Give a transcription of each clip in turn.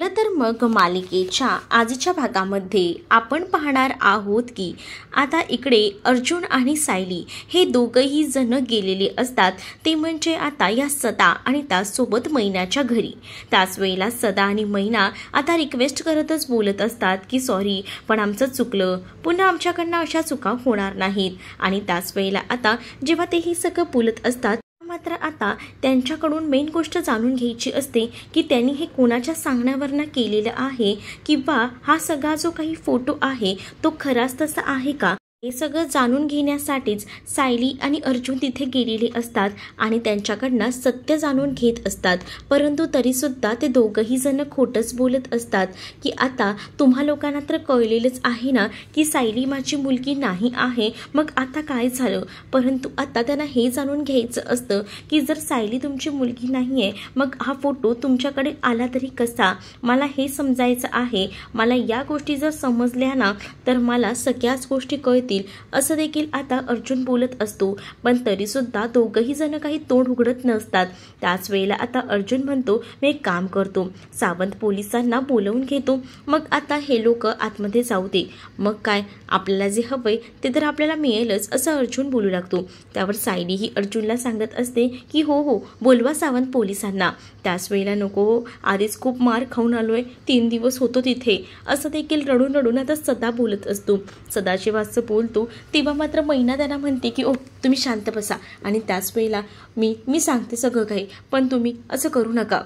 तर मग मालिकेच्या आजच्या भागामध्ये आपण पाहणार आहोत की आता इकडे अर्जुन आणि सायली हे दोघंही जण गेलेले असतात, ते म्हणजे आता या सदा आणि त्यासोबत मैनाच्या घरी। त्याच वेळेला सदा आणि मैना आता रिक्वेस्ट करतच बोलत असतात की सॉरी, पण आमचं चुकलं, पुन्हा आमच्याकडनं अशा चुका होणार नाहीत। आणि त्याच वेळेला आता जेव्हा ते हे सगळं बोलत असतात मात्र आता त्यांच्याकडून मेन गोष्ट जाणून घ्यायची असते की त्यांनी हे कोणाच्या सांगण्यावरनं केलेलं आहे किंवा हा सगळा जो काही फोटो आहे तो खराच तसा आहे का। हे सगळं जाणून घेण्यासाठीच सायली आणि अर्जुन तिथे गेलेले असतात आणि त्यांच्याकडनं सत्य जाणून घेत असतात। परंतु तरीसुद्धा ते दोघंही जण खोटंच बोलत असतात की आता तुम्हा लोकांना तर कळलेलंच आहे ना की सायली माझी मुलगी नाही आहे, मग आता काय झालं। परंतु आता त्यांना हे जाणून घ्यायचं असतं की जर सायली तुमची मुलगी नाही आहे मग हा फोटो तुमच्याकडे आला तरी कसा। मला हे समजायचं आहे, मला या गोष्टी जर समजल्या ना तर मला सगळ्याच गोष्टी कळतील असं देखील आता अर्जुन बोलत असतो। पण तरी सुद्धा दोघंही जण काही तोंड उघडत नसतात। त्याच वेळेला आता अर्जुन म्हणतो मी एक काम करतो, सावंत पोलिसांना बोलवून घेतो, मग आता हे लोक आतमध्ये जाऊ दे, मग काय आपल्याला जे हवंय ते तर आपल्याला मिळेलच असं अर्जुन बोलू लागतो। त्यावर सायली ही अर्जुनला सांगत असते की हो हो बोलवा सावंत पोलिसांना। त्याच वेळेला नको हो, आधीच खूप मार खाऊन आलोय, 3 दिवस होतो तिथे असं देखील रडून रडून आता सदा बोलत असतो। सदाशिवाचं बोलतो तेव्हा मात्र मैना त्यांना म्हणते की ओ तुम्ही शांत बसा आणि त्याच वेळेला मी सांगते सगळं काही, पण तुम्ही असं करू नका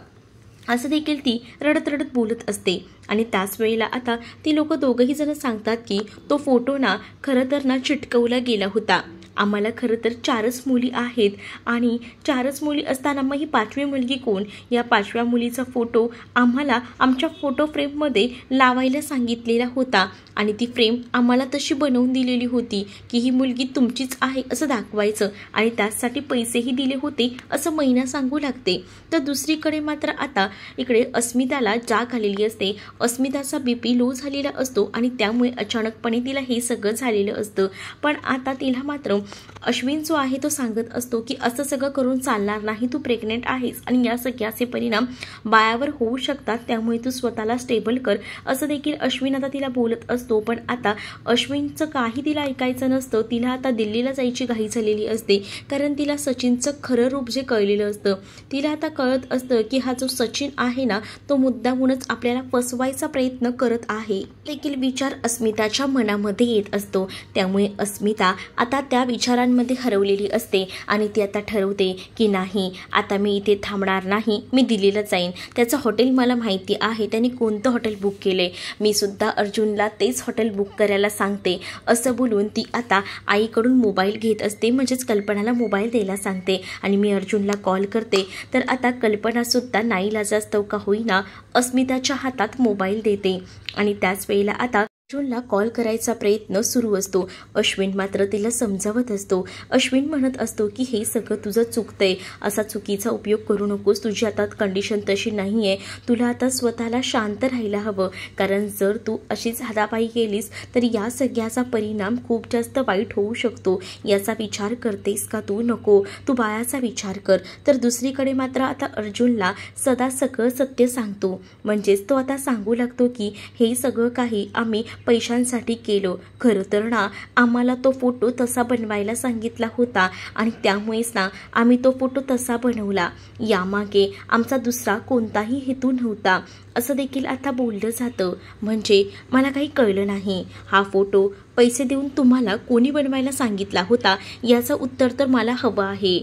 असं देखील ती रडत रडत बोलत असते। आणि त्याच वेळेला आता ती लोक दोघंही जण सांगतात की तो फोटो ना खरं तर ना चिटकवला गेला होता, आम्हाला खरं तर 4च मुली आहेत आणि 4च मुली असताना मग ही 5वी मुलगी कोण, या 5व्या मुलीचा फोटो आम्हाला आमच्या फोटो फ्रेममध्ये लावायला सांगितलेला होता आणि ती फ्रेम आम्हाला तशी बनवून दिलेली होती की ही मुलगी तुमचीच आहे असं दाखवायचं आणि त्यासाठी पैसेही दिले होते असं मैना सांगू लागते। तर दुसरीकडे मात्र आता इकडे अस्मिताला जाग आलेली असते, अस्मिताचा BP लो झालेला असतो आणि त्यामुळे अचानकपणे तिला हे सगळं झालेलं असतं। पण आता तिला मात्र अश्विन जो आहे तो सांगत असतो की असं सगळं करून चालणार नाही, तू प्रेग्नेंट आहेस आणि या सगळ्याचे परिणाम बाळावर होऊ शकतात, त्यामुळे तू स्वतःला स्टेबल कर असं देखील अश्विन आता तिला बोलत असतो। पण आता अश्विनचं काही तिला ऐकायचं नसतं, तिला आता दिल्लीला जायची घाई झालेली असते कारण तिला सचिनचं खरं रूप जे कळलेलं असतं। तिला आता कळत असतं की हा जो सचिन आहे ना तो मुद्दामूनच आपल्याला फसवायचा प्रयत्न करत आहे, देखील विचार अस्मिताच्या मनामध्ये येत असतो। त्यामुळे अस्मिता आता त्या विचारांमध्ये हरवलेली असते आणि ती आता ठरवते की नाही आता मी इथे थांबणार नाही, मी दिल्लीला जाईन, त्याचं हॉटेल मला माहिती आहे, त्याने कोणतं हॉटेल बुक केले, मी सुद्धा अर्जुनला तेच हॉटेल बुक करायला सांगते असं बोलून ती आता आईकडून मोबाईल घेत असते, म्हणजेच कल्पनाला मोबाईल द्यायला सांगते आणि मी अर्जुनला कॉल करते। तर आता कल्पना सुद्धा नाईलाजास्तव का होईना अस्मिताच्या हातात मोबाईल देते आणि त्याच वेळेला आता अर्जुनला कॉल करायचा प्रयत्न सुरू असतो। अश्विन मात्र तिला समजावत असतो, अश्विन म्हणत असतो की हे सगळं तुझं चुकतंय, असा चुकीचा उपयोग करू नकोस, तुझी आता कंडिशन तशी नाही आहे, तुला आता स्वतःला शांत राहायला हवं, कारण जर तू अशीच हातापायी गेलीस तर या सगळ्याचा परिणाम खूप जास्त वाईट होऊ शकतो, याचा विचार करतेस का तू, नको, तू बाळाचा विचार कर। तर दुसरीकडे मात्र आता अर्जुनला सदा सगळं सत्य सांगतो, म्हणजेच तो आता सांगू लागतो की हे सगळं काही आम्ही पैशांसाठी केलं, खरं तर ना आम्हाला तो फोटो तसा बनवायला सांगितला होता आणि त्यामुळेच ना आम्ही तो फोटो तसा बनवला, यामागे आमचा दुसरा कोणताही हेतू नव्हता असं देखील आता बोललं जातं। म्हणजे मला काही कळलं नाही, हा फोटो पैसे देऊन तुम्हाला कोणी बनवायला सांगितला होता याचं उत्तर तर मला हवं आहे,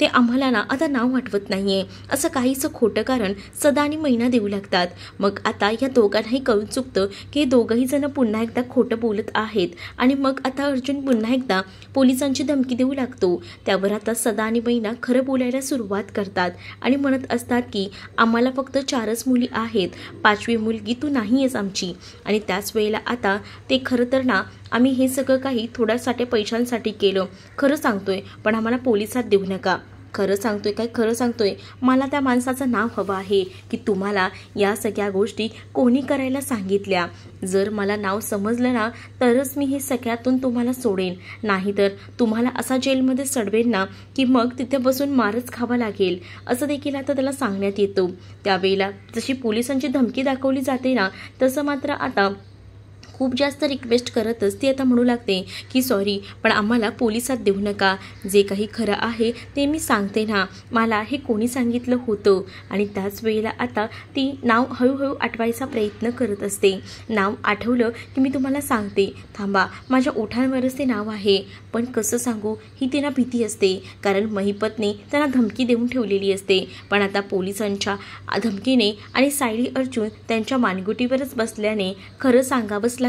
ते आम्हाला ना आता नाव आठवत नाहीये असं काहीचं खोटं कारण सदा आणि मैना देऊ लागतात। मग आता या दोघांनाही कळून चुकतं की दोघंही जण पुन्हा एकदा खोटं बोलत आहेत आणि मग आता अर्जुन पुन्हा एकदा पोलिसांची धमकी देऊ लागतो। त्यावर आता सदा आणि मैना खरं बोलायला सुरुवात करतात आणि म्हणत असतात की आम्हाला फक्त 4च मुली आहेत, 5वी मुलगी तू नाही आहेस आमची। आणि त्याच वेळेला आता ते खरं तर ना आम्ही हे सगळं काही थोड्यासाठी पैशांसाठी केलं, खरं सांगतोय, पण आम्हाला पोलिसात देऊ नका। खरं सांगतोय काय, खरं सांगतोय? मला त्या माणसाचं नाव हवं आहे की तुम्हाला या सगळ्या गोष्टी कोणी करायला सांगितल्या. जर मला नाव समजलं ना तरच मी हे सगळ्यातून तुम्हाला सोडेन, नाहीतर तुम्हाला असा जेलमध्ये सडवेन ना की मग तिथे बसून मारच खावा लागेल, असं देखील आता त्याला सांगण्यात येतं. त्यावेळेला जशी पोलिसांची धमकी दाखवली जाते ना तसं मात्र आता खूप जास्त रिक्वेस्ट करतच ती आता म्हणू लागते की सॉरी, पण आम्हाला पोलिसात देऊ नका. जे काही खरं आहे ते मी सांगते ना, मला हे कोणी सांगितलं होतं. आणि त्याच वेळेला आता ती नाव हळूहळू आठवायचा प्रयत्न करत असते. नाव आठवलं की मी तुम्हाला सांगते, थांबा, माझ्या ओठांवरच ते नाव आहे, पण कसं सांगू ही तिला भीती असते, कारण महिपतने त्यांना धमकी देऊन ठेवलेली असते. पण आता पोलिसांच्या धमकीने आणि सायली अर्जुन त्यांच्या मानगुटीवरच बसल्याने खरं सांगावंच लागतं.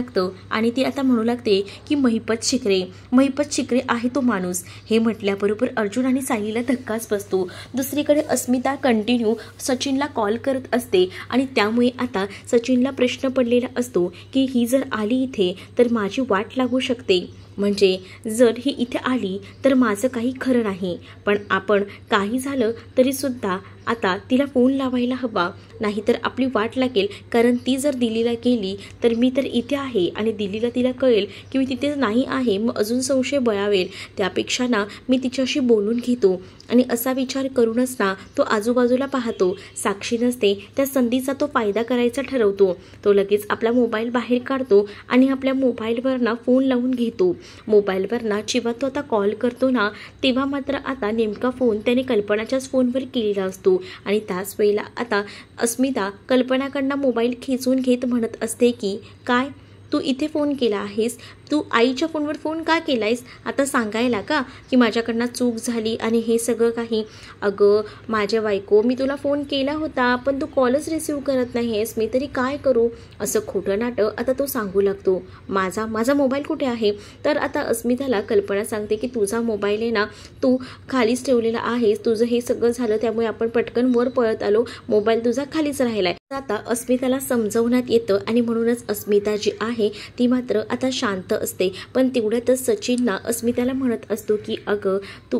आणि ती आता म्हणू लागते की महिपत शिकरे आहे तो माणूस. हे म्हटल्याबरोबर अर्जुन आणि सायलीला धक्काच बसतो. दुसरीकडे अस्मिता कंटिन्यू सचिनला कॉल करत असते आणि त्यामुळे आता सचिनला प्रश्न पडलेला असतो की ही जर आली इथे तर माझी वाट लागू शकते. म्हणजे जर ही इथे आली तर माझं काही खरं नाही. पण आपण काही झालं तरी सुद्धा आता तिला फोन लावायला हवा, नाहीतर आपली वाट लागेल. कारण ती जर दिल्लीला गेली तर मी तर इथे आहे आणि दिल्लीला तिला कळेल की मी तिथे नाही आहे, मग अजून संशय बळावेल. त्यापेक्षा ना मी तिच्याशी बोलून घेतो. आणि असा विचार करूनच ना तो आजूबाजूला पाहतो. साक्षी नसते, त्या संधीचा तो फायदा करायचा ठरवतो. तो लगेच आपला मोबाईल बाहेर काढतो आणि आपल्या मोबाईलवर ना फोन लावून घेतो. मोबाईलवर ना जेव्हा तो आता कॉल करतो ना तेव्हा मात्र आता नेमका फोन त्याने कल्पनाच्याच फोनवर केलेला असतो. आणि त्याच वेळेला आता अस्मिता कल्पनाकडनं मोबाईल खेचून घेत म्हणत असते की काय तू इथे फोन केला आहेस, तू आईच्या फोनवर फोन का केलायस? आता सांगायला का की माझ्याकडनं चूक झाली आणि हे सगळं काही? अगं माझ्या बायको, मी तुला फोन केला होता पण तू कॉलच रिसीव्ह करत नाही आहेस, मी तरी काय करू? असं खोटं नाटक आता तो सांगू लागतो. माझा मोबाईल कुठे आहे? तर आता अस्मिताला कल्पना सांगते की तुझा मोबाईल आहे ना तू खालीच ठेवलेला आहेस, तुझं हे सगळं झालं त्यामुळे आपण पटकन वर पळत आलो, मोबाईल तुझा खालीच राहिलाय. आता अस्मिताला समजवण्यात येतं आणि म्हणूनच अस्मिता जी आहे ती मात्र आता शांत असते. पण तेवढ्यातच सचिनना अस्मिताला म्हणत असतो की अगं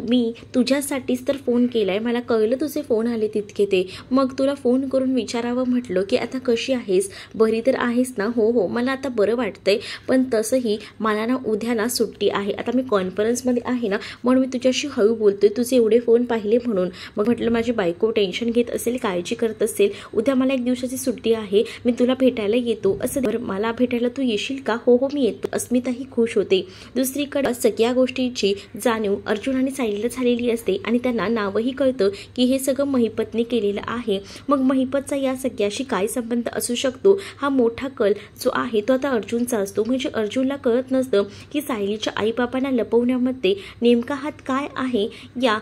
मी तुझ्यासाठीच तर फोन केलाय, मला कळलं तुझे फोन आले तितके ते, मग तुला फोन करून विचारावं म्हटलं की आता कशी आहेस, बरी तर आहेस ना? हो मला आता बरं वाटतंय, पण तसंही मला ना उद्या ना सुट्टी आहे, आता मी कॉन्फरन्समध्ये आहे ना म्हणून मी तुझ्याशी हळू बोलतोय, तुझे एवढे फोन पाहिले म्हणून. मग म्हटलं माझी बायको टेन्शन घेत असेल, काळजी करत असेल, उद्या मला एक दिवसाची सुट्टी आहे, मी तुला भेटायला येतो. असं बरं मला भेटायला तू येशील का? हो मी येतो. अस्मिताही खुश होते. दुसरीकडे सगळ्या गोष्टीची जाणीव अर्जुन आणि सायलीला झालेली असते आणि त्यांना नावही कळतं की हे सगळं महिपतने केलेलं आहे. मग महिपतचा या सगळ्याशी काय संबंध असू शकतो? हा मोठा कल जो आहे तो आता अर्जुनचा असतो. म्हणजे अर्जुनला कळत नसतं की सायलीच्या आईबापांना लपवण्यामध्ये नेमका हात काय आहे या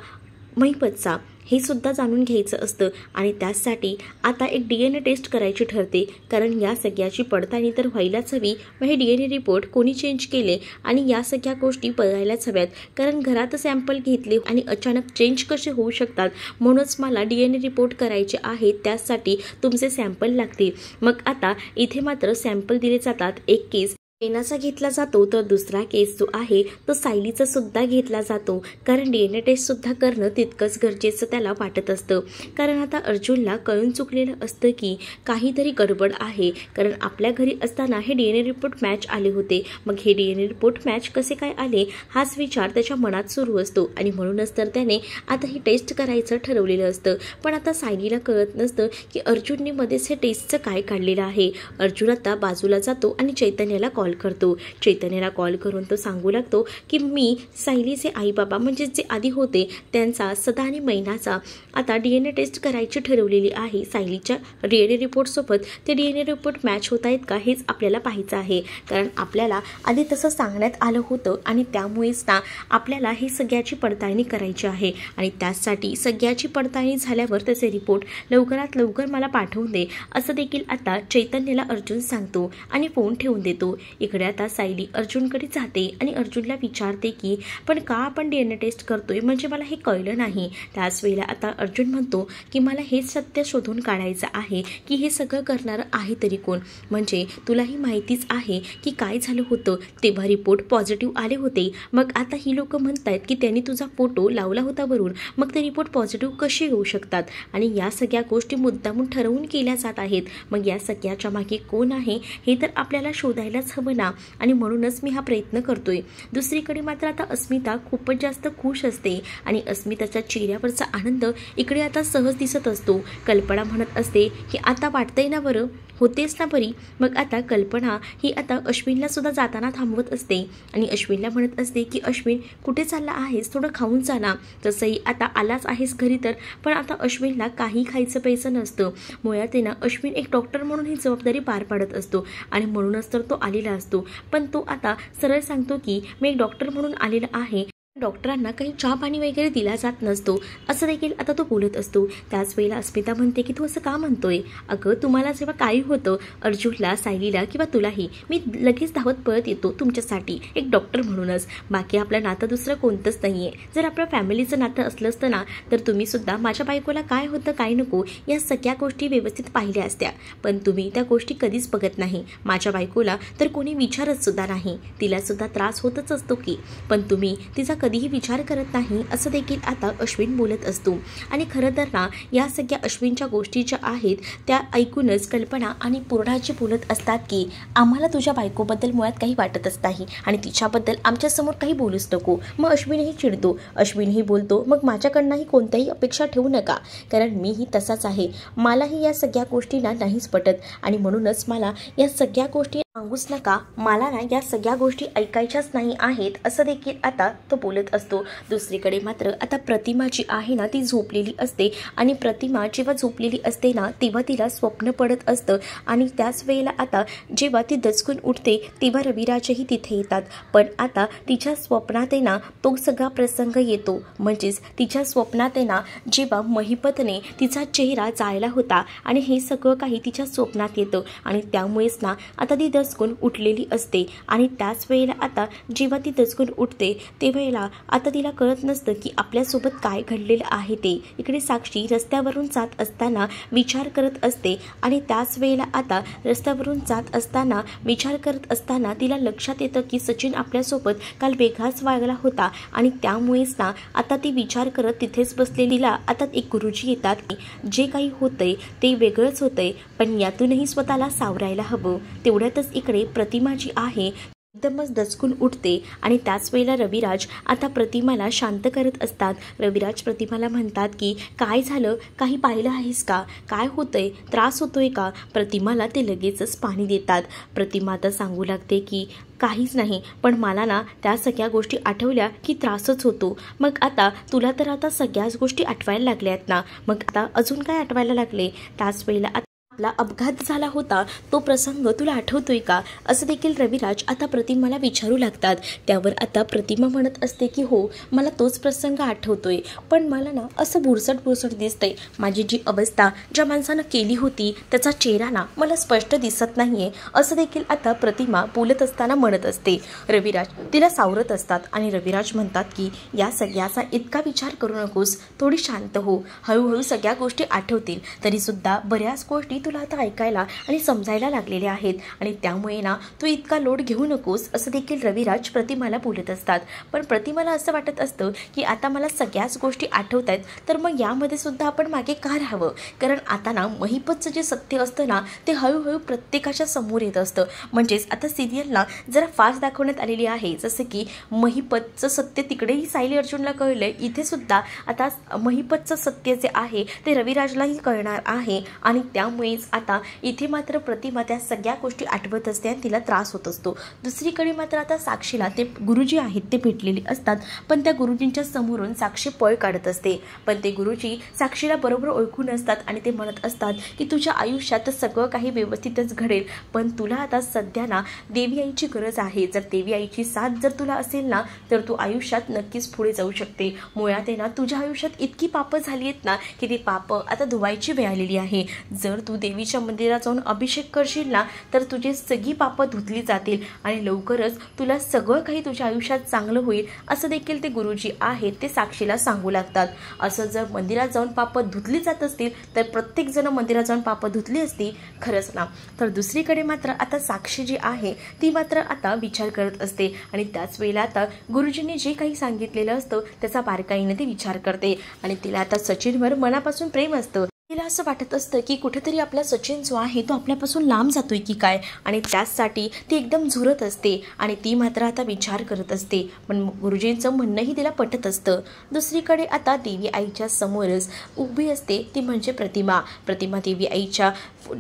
महिपतचा, हे सुद्धा जाणून घ्यायचं असतं. आणि त्यासाठी आता एक DNA टेस्ट करायची ठरते, कारण या सगळ्याची पडताळणी तर व्हायलाच हवी. मग हे DNA रिपोर्ट कोणी चेंज केले आणि या सगळ्या गोष्टी बघायलाच हव्यात, कारण घरात सॅम्पल घेतले आणि अचानक चेंज कसे होऊ शकतात. म्हणूनच मला DNA रिपोर्ट करायचे आहे, त्यासाठी तुमचे सॅम्पल लागतील. मग आता इथे मात्र सॅम्पल दिले जातात. एक केस पेनाचा घेतला जातो तर दुसरा केस जो आहे तो सायलीचा सुद्धा घेतला जातो, कारण DNA टेस्ट सुद्धा करणं तितकंच गरजेचं त्याला वाटत असतं. कारण आता अर्जुनला कळून चुकलेलं असतं की काहीतरी गडबड आहे, कारण आपल्या घरी असताना हे DNA रिपोर्ट मॅच आले होते. मग हे DNA रिपोर्ट मॅच कसे काय आले हाच विचार त्याच्या मनात सुरू असतो आणि म्हणूनच तर त्याने आता ही टेस्ट करायचं ठरवलेलं असतं. पण आता सायलीला कळत नसतं की अर्जुनने मध्येच हे टेस्टचं काय काढलेलं आहे. अर्जुन आता बाजूला जातो आणि चैतन्याला कॉल करतो. चैतन्याला कॉल करून तो सांगू लागतो की मी सायलीचे आई बाबा म्हणजे जे आधी होते त्यांचा सदा आणि महिनाचा आता DNA टेस्ट करायची ठरवलेली आहे. सायलीच्या DNA रिपोर्टसोबत ते DNA रिपोर्ट मॅच होत आहेत का हेच आपल्याला पाहायचं आहे, कारण आपल्याला आधी तसं सांगण्यात आलं होतं आणि त्यामुळेच ना आपल्याला ही सगळ्याची पडताळणी करायची आहे. आणि त्यासाठी सगळ्याची पडताळणी झाल्यावर त्याचे रिपोर्ट लवकरात लवकर मला पाठवून दे, असं देखील आता चैतन्याला अर्जुन सांगतो आणि फोन ठेवून देतो. इकडे आता सायली अर्जुनकडे जाते आणि अर्जुनला विचारते की पण का आपण DNA टेस्ट करतोय, म्हणजे मला हे कळलं नाही. त्याच वेळेला आता अर्जुन म्हणतो की मला हेच सत्य शोधून काढायचं आहे की हे सगळं करणारं आहे तरी कोण. म्हणजे तुलाही माहितीच आहे की काय झालं होतं, तेव्हा रिपोर्ट पॉझिटिव्ह आले होते. मग आता ही लोक म्हणतायत की त्यांनी तुझा फोटो लावला होता वरून, मग ते रिपोर्ट पॉझिटिव्ह कसे येऊ शकतात. आणि या सगळ्या गोष्टी मुद्दामून ठरवून केल्या जात आहेत. मग या सगळ्याच्या मागे कोण आहे हे तर आपल्याला शोधायलाच हवं ना, आणि म्हणूनच मी हा प्रयत्न करतोय. दुसरीकडे मात्र आता अस्मिता खूपच जास्त खुश असते आणि अस्मिताच्या चेहऱ्यावरचा आनंद इकडे आता सहज दिसत असतो. कल्पना म्हणत असते की आता वाटतंय ना बरं, होतेच ना बरी. मग आता कल्पना ही आता अश्विनला सुद्धा जाताना थांबवत असते आणि अश्विनला म्हणत असते की अश्विन कुठे चालला आहेस, थोडं खाऊन जा ना. तसंही आता आलाच आहेस घरी तर. पण आता अश्विनला काही खायचं प्यायचं नसतं. मुळात ना अश्विन एक डॉक्टर म्हणून ही जबाबदारी पार पाडत असतो आणि म्हणूनच तर तो आलेला असतो. पण तो आता सरळ सांगतो की मी एक डॉक्टर म्हणून आलेला आहे, डॉक्टरांना काही चहा पाणी वगैरे दिला जात नसतो, असं देखील आता तो बोलत असतो. त्याच वेळेला अस्मिता म्हणते की तू असं का म्हणतोय. अगं तुम्हाला जेव्हा काही होतं, अर्जुनला, सायलीला किंवा तुलाही, मी लगेच धावत पळत येतो तुमच्यासाठी एक डॉक्टर म्हणूनच. बाकी आपलं नातं दुसरं कोणतंच नाही आहे. जर आपल्या फॅमिलीचं नातं असलं असतं ना तर तुम्ही सुद्धा माझ्या बायकोला काय होतं काय नको या सगळ्या गोष्टी व्यवस्थित पाहिल्या असत्या. पण तुम्ही त्या गोष्टी कधीच बघत नाही. माझ्या बायकोला तर कोणी विचारत सुद्धा नाही, तिला सुद्धा त्रास होतच असतो की, पण तुम्ही तिचा कधीही विचार करत नाही, असं देखील आता अश्विन बोलत असतो. आणि खरं तर ना या सगळ्या अश्विनच्या गोष्टी ज्या आहेत त्या ऐकूनच कल्पना आणि पूर्णाची बोलत असतात की आम्हाला तुझ्या बायकोबद्दल मुळात काही वाटतच नाही आणि तिच्याबद्दल आमच्यासमोर काही बोलूच नको. मग अश्विनही चिडतो, अश्विनही बोलतो मग माझ्याकडनंही कोणत्याही अपेक्षा ठेवू नका, कारण मीही तसाच आहे. मलाही या सगळ्या गोष्टींना नाहीच पटत आणि म्हणूनच मला या सगळ्या गोष्टी सांगूच नका, मला ना या सगळ्या गोष्टी ऐकायच्याच नाही आहेत, असं देखील आता तो बोलत असतो. दुसरीकडे मात्र आता प्रतिमा जी आहे ना ती झोपलेली असते आणि प्रतिमा जेव्हा झोपलेली असते ना तेव्हा तिला स्वप्न पडत असतं आणि त्याच वेळेला आता जेव्हा ती दचकून उठते तेव्हा रविराजही तिथे येतात. पण आता तिच्या स्वप्नात आहे ना तो सगळा प्रसंग येतो. म्हणजेच तिच्या स्वप्नात आहे ना जेव्हा महिपतने तिचा चेहरा जाळला होता आणि हे सगळं काही तिच्या स्वप्नात येतं आणि त्यामुळेच ना आता ती दचकून उठलेली असते. आणि त्याच वेळेला आता जेव्हा ती दचकून उठते तेव्हा आता तिला कळत नसतं की आपल्यासोबत काय घडलेलं आहे ते. इकडे साक्षी रस्त्यावरून जात असताना विचार करत असते आणि त्याच वेळेला आता रस्त्यावरून जात असताना विचार करत असताना तिला लक्षात येतं की सचिन आपल्यासोबत काल वेगळाच वागला होता आणि त्यामुळेच ना आता ती विचार करत तिथेच बसलेलीला आता एक गुरुजी येतात की जे काही होतंय ते वेगळंच होतंय, पण यातूनही स्वतःला सावरायला हवं. तेवढ्यातच इकडे प्रतिमा जी आहे एकदमच दचकून उठते आणि त्याच वेळेला रविराज आता प्रतिमाला शांत करत असतात. रविराज प्रतिमाला म्हणतात की काय झालं, काही पाहिलं आहेस का, काय होतंय, त्रास होतोय का. प्रतिमाला ते लगेचच पाणी देतात. प्रतिमा आता सांगू लागते की काहीच नाही, पण मला ना त्या सगळ्या गोष्टी आठवल्या की त्रासच होतो. मग आता तुला तर आता सगळ्याच गोष्टी आठवायला लागल्यात ना, मग आता अजून काय आठवायला लागले. त्याच वेळेला आपला अपघात झाला होता तो प्रसंग तुला आठवतोय का, असं देखील रविराज आता प्रतिमाला विचारू लागतात. त्यावर आता प्रतिमा म्हणत असते की हो मला तोच प्रसंग आठवतोय, पण मला ना असं बुरसट दिसतंय. माझी जी अवस्था ज्या माणसानं केली होती त्याचा चेहरा ना मला स्पष्ट दिसत नाहीये, असं देखील आता प्रतिमा बोलत असताना म्हणत असते. रविराज तिला सावरत असतात आणि रविराज म्हणतात की या सगळ्याचा इतका विचार करू नकोस, थोडी शांत हो, हळूहळू सगळ्या गोष्टी आठवतील. तरी सुद्धा बऱ्याच गोष्टी तुला आता ऐकायला आणि समजायला लागलेल्या आहेत आणि त्यामुळे ना तू इतका लोड घेऊ नकोस, असं देखील रविराज प्रतिमाला बोलत असतात. पण प्रतिमाला असं वाटत असतं की आता मला सगळ्याच गोष्टी आठवत आहेत, तर मग यामध्ये सुद्धा आपण मागे का राहावं, कारण आता ना महिपतचं जे सत्य असतं ना ते हळूहळू प्रत्येकाच्या समोर येत असतं. म्हणजेच आता सिरियलला जरा फास्ट दाखवण्यात आलेली आहे, जसं की महिपतचं सत्य तिकडेही सायली अर्जुनला कळलंय, इथे सुद्धा आता महिपतचं सत्य जे आहे ते रविराजलाही कळणार आहे आणि त्यामुळे आता इथे मात्र प्रतिमा त्या सगळ्या गोष्टी आठवत असते आणि तिला त्रास होत असतो. दुसरीकडे मात्र आता साक्षीला ते गुरुजी आहेत ते भेटलेले असतात, पण त्या गुरुजींच्या समोरून साक्षी पळ काढत असते. पण ते गुरुजी साक्षीला बरोबर ओळखून असतात आणि ते म्हणत असतात की तुझ्या आयुष्यात सगळं काही व्यवस्थितच घडेल, पण तुला आता सध्या ना देवी आईची गरज आहे. जर देवी आईची साथ जर तुला असेल ना तर तू आयुष्यात नक्कीच पुढे जाऊ शकते. मुळात आहे ना तुझ्या आयुष्यात इतकी पापं झाली आहेत ना की ती पापं आता धुवायची वेळ आलेली आहे. जर तू देवीच्या मंदिरात जाऊन अभिषेक करशील ना तर तुझी सगळी पापं धुतली जातील आणि लवकरच तुला सगळं काही तुझ्या आयुष्यात चांगलं होईल असं देखील ते गुरुजी आहेत ते साक्षीला सांगू लागतात। असं जर मंदिरात जाऊन पापं धुतली जात असतील तर प्रत्येक जण मंदिरात जाऊन पापं धुतली असती खरंच ना। तर दुसरीकडे मात्र आता साक्षी जी आहे ती मात्र आता विचार करत असते आणि त्याच वेळेला आता गुरुजींनी जे काही सांगितलेलं असतं त्याचा बारकाईने ती विचार करते आणि तिला आता सचिनवर मनापासून प्रेम असतं। तिला असं वाटत असतं की कुठेतरी आपला सचिन जो आहे तो आपल्यापासून लांब जातोय की काय आणि त्याचसाठी ती एकदम झुरत असते आणि ती मात्र आता विचार करत असते। पण गुरुजींचं म्हणणंही तिला पटत असतं। दुसरीकडे आता देवी आईच्या समोरच उभी असते ती म्हणजे प्रतिमा। प्रतिमा देवी आईच्या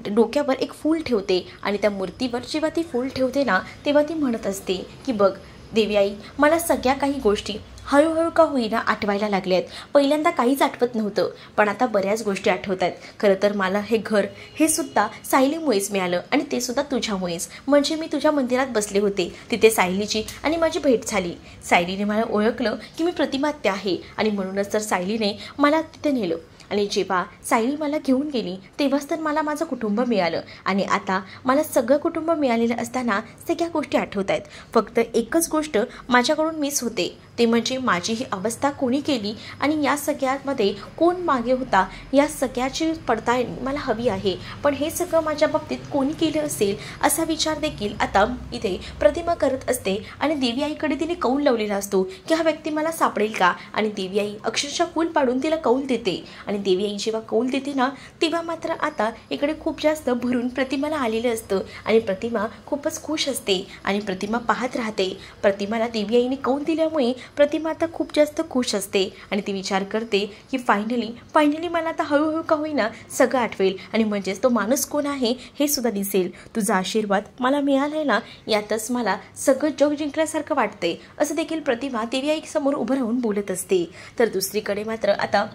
डोक्यावर एक फूल ठेवते आणि त्या मूर्तीवर जेव्हा ती फूल ठेवते ना तेव्हा ती म्हणत असते की बघ देवी आई, मला सगळ्या काही गोष्टी हळूहळू का होईना आठवायला लागल्यात। पहिल्यांदा काहीच आठवत नव्हतं पण आता बऱ्याच गोष्टी आठवत आहेत। खरं तर मला हे घर हे सुद्धा सायलीमुळेच मिळालं आणि ते सुद्धा तुझ्यामुळेच। म्हणजे मी तुझ्या मंदिरात बसले होते, तिथे सायलीची आणि माझी भेट झाली। सायलीने मला ओळखलं की मी प्रतिमात्या आहे आणि म्हणूनच तर सायलीने मला तिथे नेलं आणि जेव्हा सायली मला घेऊन गेली तेव्हाच तर मला माझं कुटुंब मिळालं आणि आता मला सगळं कुटुंब मिळालेलं असताना सगळ्या गोष्टी आठवत आहेत। फक्त एकच गोष्ट माझ्याकडून मिस होते ते म्हणजे माझी ही अवस्था कोणी केली आणि या सगळ्यामध्ये कोण मागे होता या सगळ्याची पडताळणी मला हवी आहे। पण हे सगळं माझ्या बाबतीत कोणी केलं असेल असा विचार देखील आता इथे प्रतिमा करत असते आणि देवी आईकडे तिने कौल लावलेला असतो की हा व्यक्ती मला सापडेल का आणि देवी आई अक्षरशः फूल पाडून तिला कौल देते आणि देवी आई जेव्हा कौल देते ना तेव्हा मात्र आता इकडे खूप जास्त भरून प्रतिमाला आलेलं असतं आणि प्रतिमा खूपच खुश असते आणि प्रतिमा पाहत राहते। प्रतिमाला देवी आईने कौल दिल्यामुळे प्रतिमा आता खूप जास्त खुश असते आणि ती विचार करते की फायनली मला आता हळूहळू का होईना सगळं आठवेल आणि म्हणजेच तो माणूस कोण आहे हे सुद्धा दिसेल। तुझा आशीर्वाद मला मिळालाय ना यातच मला सगळं जग जिंकल्यासारखं वाटतंय असं देखील प्रतिमा देवी आई समोर उभं राहून बोलत असते। तर दुसरीकडे मात्र आता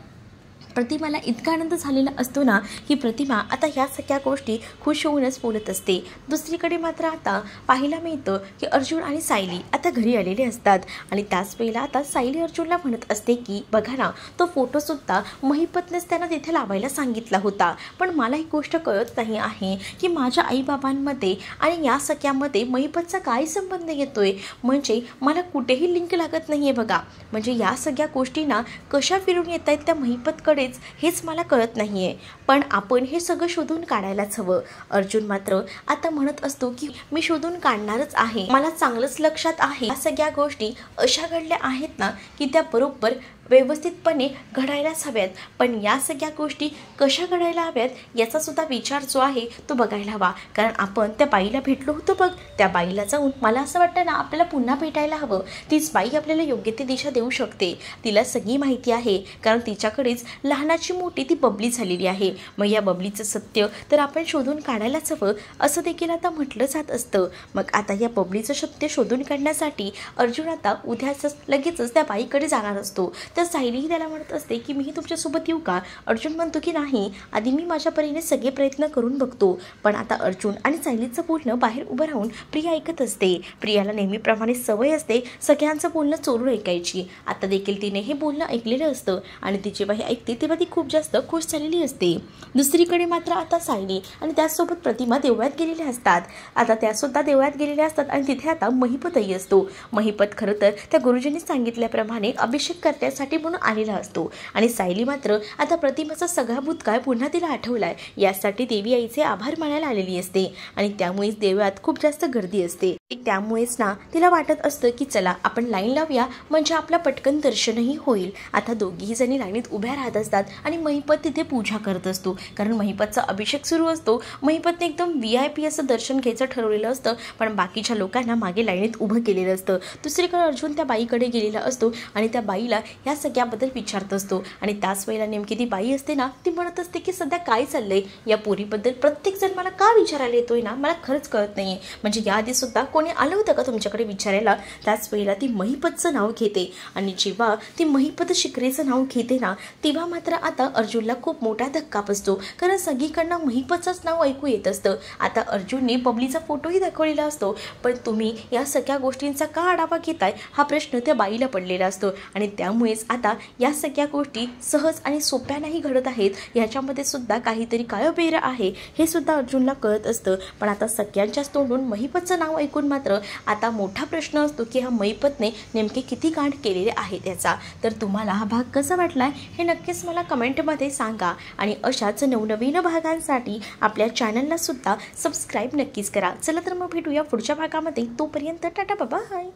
प्रतिमाला इतका आनंद झालेला असतो ना की प्रतिमा आता ह्या सगळ्या गोष्टी खुश होऊनच बोलत असते। दुसरीकडे मात्र आता पाहायला मिळतं की अर्जुन आणि सायली आता घरी आलेले असतात आणि त्याच वेळेला आता सायली अर्जुनला म्हणत असते की बघा ना तो फोटोसुद्धा महिपतनेच त्यांना तिथे लावायला सांगितला होता। पण मला एक गोष्ट कळत नाही आहे की माझ्या आईबाबांमध्ये आणि या सगळ्यामध्ये महिपतचा काय संबंध येतोय। म्हणजे मला कुठेही लिंक लागत नाही आहे बघा। म्हणजे या सगळ्या गोष्टींना कशा फिरून येत आहेत त्या महिपतकडे हेच मला कळत नाहीये। पण आपण हे सगळं शोधून काढायलाच हवं। अर्जुन मात्र आता म्हणत असतो की मी शोधून काढणारच आहे, मला चांगलंच लक्षात आहे या सगळ्या गोष्टी अशा घडल्या आहेत ना की त्या बरोबर व्यवस्थितपणे घडायलाच हव्यात। पण या सगळ्या गोष्टी कशा घडायला हव्यात याचा सुद्धा विचार जो आहे तो बघायला हवा। कारण आपण त्या बाईला भेटलो होतो बघ, त्या बाईला जाऊन मला असं वाटतं ना आपल्याला पुन्हा भेटायला हवं। तीच बाई आपल्याला योग्य ती दिशा देऊ शकते, तिला सगळी माहिती आहे कारण तिच्याकडेच लहानाची मोठी ती बबली झालेली आहे। मग या बबलीचं सत्य तर आपण शोधून काढायलाच हवं असं देखील आता म्हटलं जात असतं। मग आता या बबलीचं सत्य शोधून काढण्यासाठी अर्जुन आता उद्याच लगेचच त्या बाईकडे जाणार असतो। तर सायलीही त्याला म्हणत असते की मीही तुमच्यासोबत येऊ का। अर्जुन म्हणतो की नाही, आधी मी माझ्या परीने सगळे प्रयत्न करून बघतो। पण आता अर्जुन आणि सायलीचं बोलणं बाहेर उभं राहून प्रिया ऐकत असते। प्रियाला नेहमीप्रमाणे सवय असते सगळ्यांचं बोलणं चोरून ऐकायची। आता देखील तिने हे बोलणं ऐकलेलं असतं आणि ती जेव्हा हे ऐकते तेव्हा ती खूप जास्त खुश झालेली असते। दुसरीकडे मात्र आता सायली आणि त्याचसोबत प्रतिमा देवळात गेलेल्या असतात। आता त्यासुद्धा देवळात गेलेल्या असतात आणि तिथे आता महिपतही असतो। महिपत खरं तर त्या गुरुजींनी सांगितल्याप्रमाणे अभिषेक करण्यासाठी म्हणून आलेला असतो आणि सायली मात्र आता प्रतिमाचा सगळा भूतकाळ पुन्हा तिला आठवलाय यासाठी देवी आईचे आभार मानायला आलेली असते आणि त्यामुळेच देवळात खूप जास्त गर्दी असते। त्यामुळेच ना तिला वाटत असतं की चला आपण लाईन लावूया म्हणजे आपला पटकन दर्शनही होईल। आता दोघीही जणी लाईनीत उभ्या राहत असतात आणि महिपत तिथे पूजा करत असतो कारण महिपतचा अभिषेक सुरू असतो। महिपतने एकदम VIP असं दर्शन घ्यायचं ठरवलेलं असतं पण बाकीच्या लोकांना मागे लाईनीत उभं केलेलं असतं। दुसरीकडे अर्जुन त्या बाईकडे गेलेला असतो आणि त्या बाईला या सगळ्याबद्दल विचारत असतो आणि त्याच वेळेला नेमकी ती बाई असते ना ती म्हणत असते की सध्या काय चाललंय या पोरीबद्दल प्रत्येक जण मला का विचारायला येतोय ना मला खरंच कळत नाहीये। म्हणजे याआधी सुद्धा कोणी आलं होतं का तुमच्याकडे विचारायला। त्याच वेळेला ती महिपतचं नाव घेते आणि जेव्हा ती महिपत शिकरेचं नाव घेते ना तेव्हा मात्र आता अर्जुनला खूप मोठा धक्का बसतो कारण सगळीकडनं महिपतचंच नाव ऐकू येत असतं। आता अर्जुनने बबलीचा फोटोही दाखवलेला असतो पण तुम्ही या सगळ्या गोष्टींचा का आढावा घेताय हा प्रश्न त्या बाईला पडलेला असतो आणि त्यामुळेच नक्कीच आता या सगळ्या गोष्टी सहज आणि सोप्या नाही घडत आहेत, याच्यामध्ये सुद्धा काहीतरी काळबेरं आहे हे सुद्धा अर्जुनला कळत असतं. पण आता सगळ्यांच्याच तोंडून महिपतचं नाव ऐकून मात्र आता मोठा प्रश्न असतो की हा महिपतने नेमके किती कांड केलेले आहेत याचा. तर तुम्हाला हा भाग कसा वाटलाय हे नक्कीच मला कमेंटमध्ये सांगा आणि अशाच नवनवीन भागांसाठी आपल्या चॅनलला सुद्धा सबस्क्राईब नक्कीच करा. चला तर मग भेटूया पुढच्या भागामध्ये. तोपर्यंत टाटा बाय.